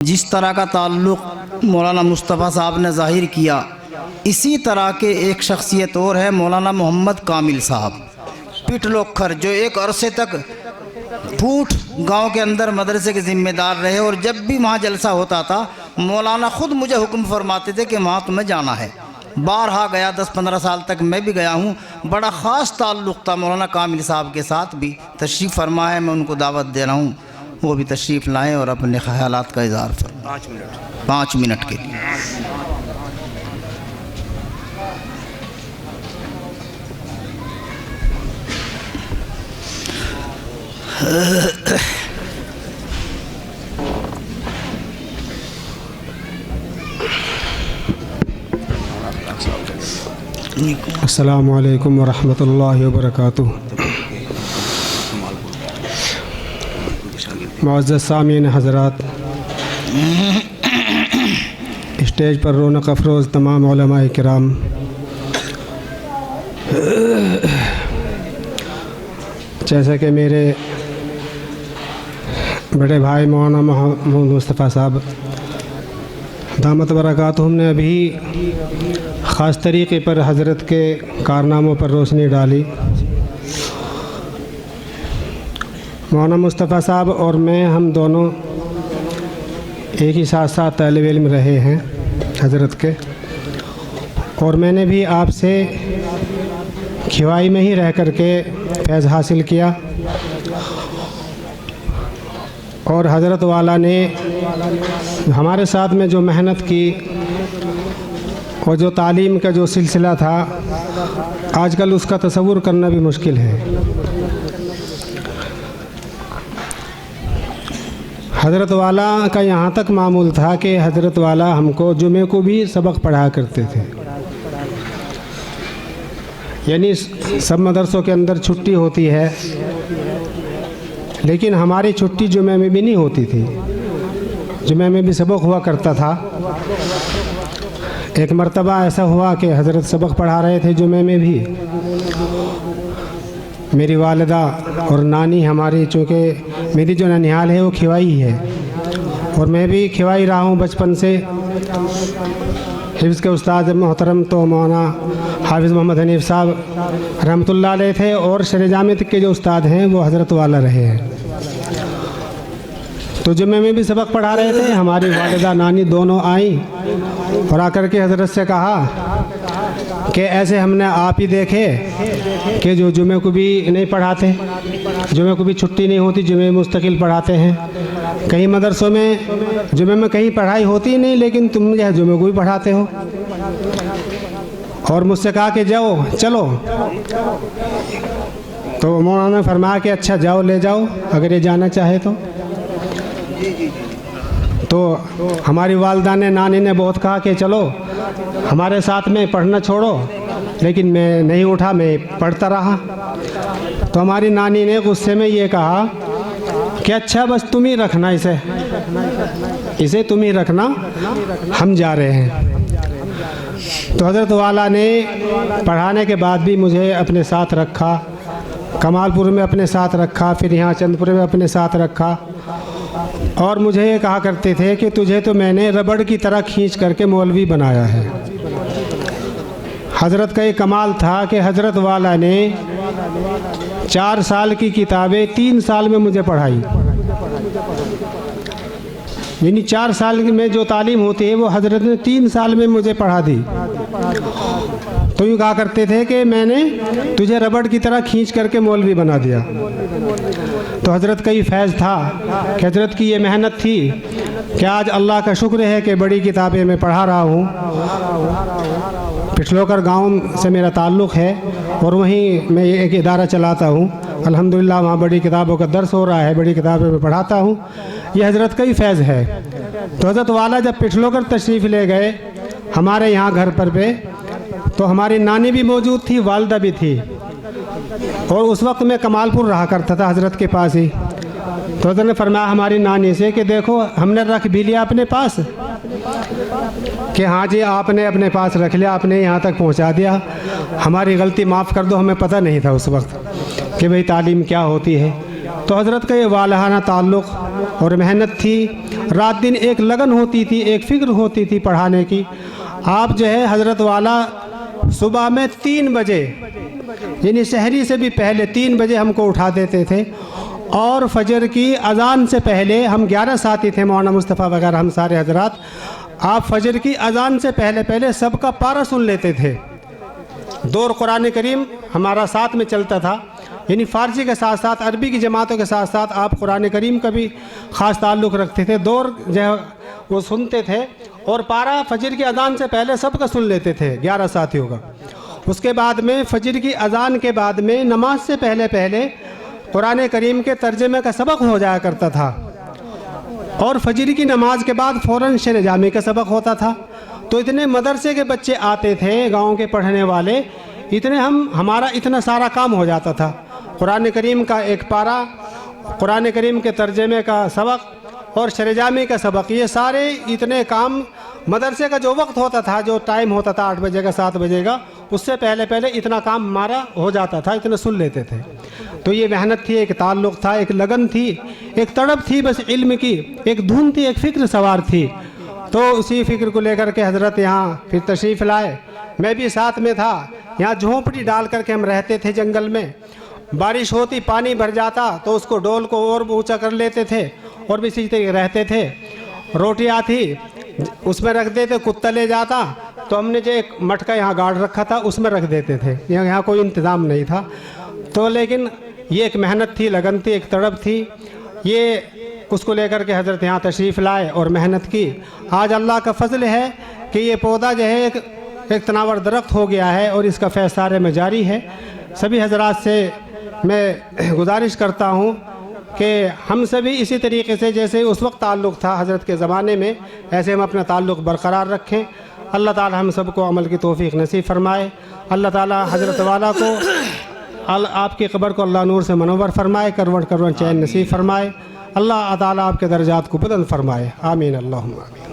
जिस तरह का ताल्लुक़ मौलाना मुस्तफ़ा साहब ने ज़ाहिर किया, इसी तरह के एक शख्सियत और है मौलाना मोहम्मद कामिल साहब पिटलोखर, जो एक अरसे तक फूट गांव के अंदर मदरसे के ज़िम्मेदार रहे। और जब भी वहाँ जलसा होता था मौलाना ख़ुद मुझे हुक्म फरमाते थे कि वहाँ तुम्हें जाना है। बारहा गया, 10-15 साल तक मैं भी गया हूँ। बड़ा ख़ास ताल्लुक़ था मौलाना कामिल साहब के साथ भी। तशरीफ़ फरमा है, मैं उनको दावत दे रहा हूँ, वो भी तशरीफ़ लाएँ और अपने ख़यालात का इज़हार फरमाएं 5 मिनट के लिए। अस्सलामु अलैकुम वरहमतुल्लाहि वबरकातुहू। मुअज़्ज़ज़ सामीन हज़रात, स्टेज पर रौनक अफरोज़ तमाम उलमाए किराम, जैसे कि मेरे बड़े भाई मौलाना मोहम्मद मुस्तफ़ा साहब दामत बरकातुहुम ने अभी ख़ास तरीक़े पर हज़रत के कारनामों पर रोशनी डाली। मौलाना मुस्तफ़ा साहब और मैं, हम दोनों एक ही साथ साथ तालिब इल्म रहे हैं हज़रत के, और मैंने भी आपसे खिवाई में ही रह कर के फैज़ हासिल किया। और हज़रत वाला ने हमारे साथ में जो मेहनत की और जो तालीम का जो सिलसिला था, आजकल उसका तसव्वुर करना भी मुश्किल है। हज़रत वाला का यहाँ तक मामूल था कि हज़रत वाला हमको जुमे को भी सबक पढ़ाया करते थे। यानी सब मदरसों के अंदर छुट्टी होती है, लेकिन हमारी छुट्टी जुमे में भी नहीं होती थी, जुमे में भी सबक हुआ करता था। एक मर्तबा ऐसा हुआ कि हज़रत सबक पढ़ा रहे थे जुमे में भी। मेरी वालिदा और नानी हमारी, चूँकि मेरी जो ननिहाल है वो खिवाई है और मैं भी खिवाई रहा हूँ बचपन से। हिफ्ज़ के उस्ताद मोहतरम तो मौलाना हाफिज़ मोहम्मद हनीफ़ साहब रहमतुल्लाह अलैह थे, और शरे जामे तक के जो उस्ताद हैं वो हज़रत वाला रहे हैं। तो जुम्मे में भी सबक पढ़ा रहे थे। हमारी वालिदा नानी दोनों आई और आकर के हज़रत से कहा कि ऐसे हमने आप ही देखे कि जो जुमे को भी नहीं पढ़ाते, जुमे को भी छुट्टी नहीं होती, जुमे मुस्तकिल पढ़ाते हैं। कई मदरसों में जुमे में कहीं पढ़ाई होती नहीं, लेकिन तुम जो है जुमे को भी पढ़ाते हो। और मुझसे कहा कि जाओ चलो, तो मौलाना ने फरमाया कि अच्छा जाओ, ले जाओ अगर ये जाना चाहे तो हमारी वालिदा ने, नानी ने बहुत कहा कि चलो हमारे साथ में पढ़ना छोड़ो, लेकिन मैं नहीं उठा, मैं पढ़ता रहा। तो हमारी नानी ने गुस्से में ये कहा कि अच्छा बस तुम ही रखना, इसे तुम ही रखना, हम जा रहे हैं। तो हज़रत वाला ने पढ़ाने के बाद भी मुझे अपने साथ रखा, कमालपुर में अपने साथ रखा, फिर यहाँ चंदपुर में अपने साथ रखा। और मुझे ये कहा करते थे कि तुझे तो मैंने रबड़ की तरह खींच करके मौलवी बनाया है। हज़रत का ये कमाल था कि हज़रत वाला ने 4 साल की किताबें 3 साल में मुझे पढ़ाई। यानी 4 साल में जो तालीम होती है वो हज़रत ने 3 साल में मुझे पढ़ा दी। तो यूँ कहा करते थे कि मैंने तुझे रबड़ की तरह खींच करके मौलवी बना दिया। तो हज़रत का ये फैज़ था कि हज़रत की ये मेहनत थी कि आज अल्लाह का शुक्र है कि बड़ी किताबें मैं पढ़ा रहा हूँ। पिछलोकर गांव से मेरा ताल्लुक़ है और वहीं मैं एक इदारा चलाता हूँ। अल्हम्दुलिल्लाह वहाँ बड़ी किताबों का दर्स हो रहा है, बड़ी किताबें मैं पढ़ाता हूँ। ये हज़रत का ही फैज़ है। तो हज़रत वाला जब पिछलोकर तशरीफ़ ले गए हमारे यहाँ घर पर पे, तो हमारी नानी भी मौजूद थी, वालिदा भी थी, और उस वक्त मैं कमालपुर रहा करता था हज़रत के पास ही। तो हज़रत ने फरमाया हमारी नानी से कि देखो हमने रख भी लिया अपने पास, कि हाँ जी आपने अपने पास रख लिया, आपने यहाँ तक पहुँचा दिया, हमारी गलती माफ़ कर दो, हमें पता नहीं था उस वक्त कि भाई तालीम क्या होती है। तो हज़रत का ये वालहाना ताल्लुक़ और मेहनत थी। रात दिन एक लगन होती थी, एक फ़िक्र होती थी पढ़ाने की। आप जो है हज़रत वाला सुबह में 3 बजे यानी शहरी से भी पहले 3 बजे हमको उठा देते थे और फजर की अज़ान से पहले, हम 11 साथी थे, मौलाना मुस्तफ़ा वगैरह हम सारे हजरात, आप फजर की अज़ान से पहले पहले सबका पारा सुन लेते थे। दौर कुरान करीम हमारा साथ में चलता था, यानी फ़ारसी के साथ साथ अरबी की जमातों के साथ साथ आप कुरान करीम का भी ख़ास ताल्लुक़ रखते थे। दौर जो है वो सुनते थे और पारा फजर की अज़ान से पहले सबका सुन लेते थे 11 साथियों का। उसके बाद में फजर की अज़ान के बाद में नमाज से पहले पहले कुरान करीम के तर्जमे का सबक हो जाया करता था और फजर की नमाज के बाद फ़ौरन शेर जामी का सबक होता था। तो इतने मदरसे के बच्चे आते थे गांव के पढ़ने वाले, इतने हमारा इतना सारा काम हो जाता था। कुरान करीम का एक पारा, कुरान करीम के तर्जमे का सबक और शेर जामी का सबक, ये सारे इतने काम मदरसे का जो वक्त होता था, जो टाइम होता था 8 बजे का 7 बजे का, उससे पहले पहले इतना काम हमारा हो जाता था, इतना सुन लेते थे। तो ये मेहनत थी, एक ताल्लुक़ था, एक लगन थी, एक तड़प थी बस इल्म की, एक धुन थी, एक फ़िक्र सवार थी। तो उसी फ़िक्र को लेकर के हज़रत यहाँ फिर तशरीफ़ लाए। मैं भी साथ में था। यहाँ झोंपड़ी डाल करके हम रहते थे जंगल में। बारिश होती, पानी भर जाता तो उसको डोल को और ऊँचा कर लेते थे और भी इसी तरह रहते थे। रोटियाँ थी उसमें रख देते, कुत्ता ले जाता तो हमने जो एक मटका यहाँ गाड़ रखा था उसमें रख देते थे। यहाँ कोई इंतज़ाम नहीं था। तो लेकिन ये एक मेहनत थी, लगन थी, एक तड़प थी। ये उसको लेकर के हज़रत यहाँ तशरीफ़ लाए और मेहनत की। आज अल्लाह का फ़ज़ल है कि ये पौधा जो है एक तनावर दरख्त हो गया है और इसका फैज़ सारे में जारी है। सभी हजरात से मैं गुजारिश करता हूँ कि हम सभी इसी तरीके से जैसे उस वक्त ताल्लुक़ था हज़रत के ज़माने में, ऐसे हम अपना ताल्लुक़ बरक़रार रखें। अल्लाह ताला हम सबको अमल की तौफ़ीक़ नसीब फ़रमाए। अल्लाह ताला हज़रत वाला को आपकी क़ब्र को अल्लाह नूर से मनव्वर फ़रमाए, करवट करवट चैन नसीब फ़रमाए। अल्लाह ताला आपके दर्जात को बुलंद फ़रमाए। आमीन अल्लाहुम्मा आमीन।